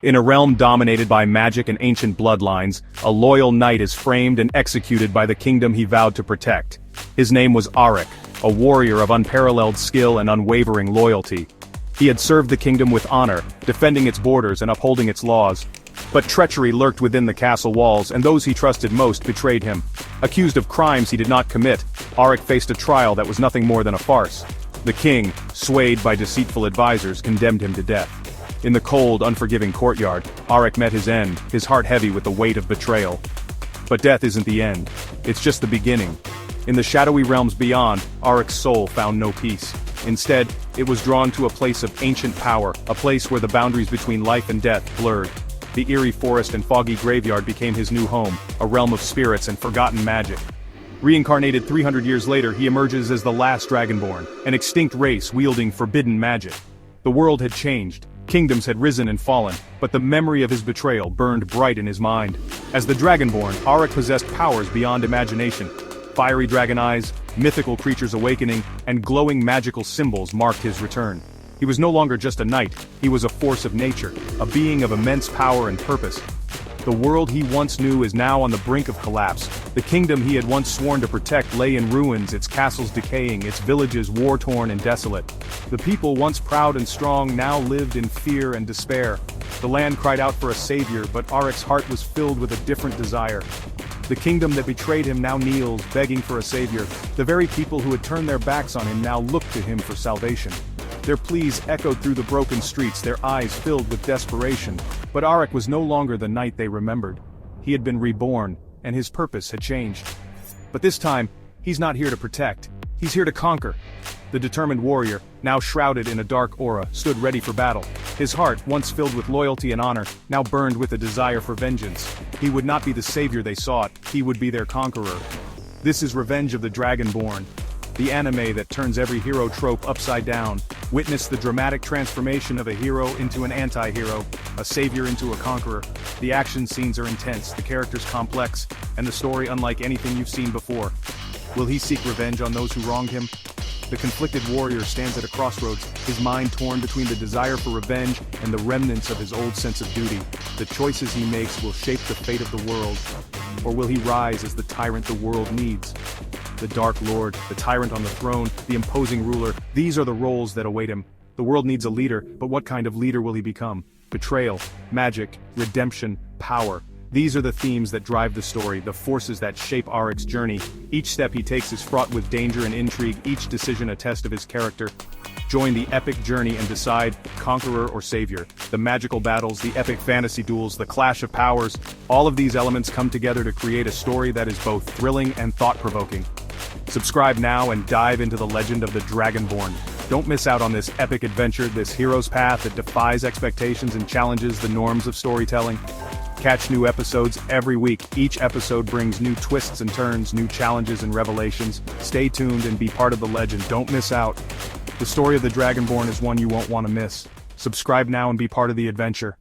In a realm dominated by magic and ancient bloodlines, a loyal knight is framed and executed by the kingdom he vowed to protect. His name was Auric, a warrior of unparalleled skill and unwavering loyalty. He had served the kingdom with honor, defending its borders and upholding its laws. But treachery lurked within the castle walls, and those he trusted most betrayed him. Accused of crimes he did not commit, Auric faced a trial that was nothing more than a farce. The king, swayed by deceitful advisors, condemned him to death. In the cold, unforgiving courtyard, Auric met his end, his heart heavy with the weight of betrayal. But death isn't the end. It's just the beginning. In the shadowy realms beyond, Auric's soul found no peace. Instead, it was drawn to a place of ancient power, a place where the boundaries between life and death blurred. The eerie forest and foggy graveyard became his new home, a realm of spirits and forgotten magic. Reincarnated 300 years later, he emerges as the last Dragonborn, an extinct race wielding forbidden magic. The world had changed. Kingdoms had risen and fallen, but the memory of his betrayal burned bright in his mind. As the Dragonborn, Auric possessed powers beyond imagination. Fiery dragon eyes, mythical creatures awakening, and glowing magical symbols marked his return. He was no longer just a knight, he was a force of nature, a being of immense power and purpose. The world he once knew is now on the brink of collapse. The kingdom he had once sworn to protect lay in ruins, its castles decaying, its villages war-torn and desolate. The people once proud and strong now lived in fear and despair. The land cried out for a savior, but Auric's heart was filled with a different desire. The kingdom that betrayed him now kneels, begging for a savior. The very people who had turned their backs on him now looked to him for salvation. Their pleas echoed through the broken streets, their eyes filled with desperation. But Auric was no longer the knight they remembered. He had been reborn, and his purpose had changed. But this time, he's not here to protect. He's here to conquer. The determined warrior, now shrouded in a dark aura, stood ready for battle. His heart, once filled with loyalty and honor, now burned with a desire for vengeance. He would not be the savior they sought, he would be their conqueror. This is Revenge of the Dragonborn, the anime that turns every hero trope upside down. Witness the dramatic transformation of a hero into an anti-hero, a savior into a conqueror. The action scenes are intense, the characters complex, and the story unlike anything you've seen before. Will he seek revenge on those who wronged him? The conflicted warrior stands at a crossroads, his mind torn between the desire for revenge and the remnants of his old sense of duty. The choices he makes will shape the fate of the world. Or will he rise as the tyrant the world needs? The Dark Lord, the tyrant on the throne, the imposing ruler, these are the roles that await him. The world needs a leader, but what kind of leader will he become? Betrayal, magic, redemption, power. These are the themes that drive the story, the forces that shape Auric's journey. Each step he takes is fraught with danger and intrigue, each decision a test of his character. Join the epic journey and decide, conqueror or savior. The magical battles, the epic fantasy duels, the clash of powers, all of these elements come together to create a story that is both thrilling and thought-provoking. Subscribe now and dive into the legend of the Dragonborn. Don't miss out on this epic adventure, this hero's path that defies expectations and challenges the norms of storytelling. Catch new episodes every week. Each episode brings new twists and turns, new challenges and revelations. Stay tuned and be part of the legend. Don't miss out. The story of the Dragonborn is one you won't want to miss. Subscribe now and be part of the adventure.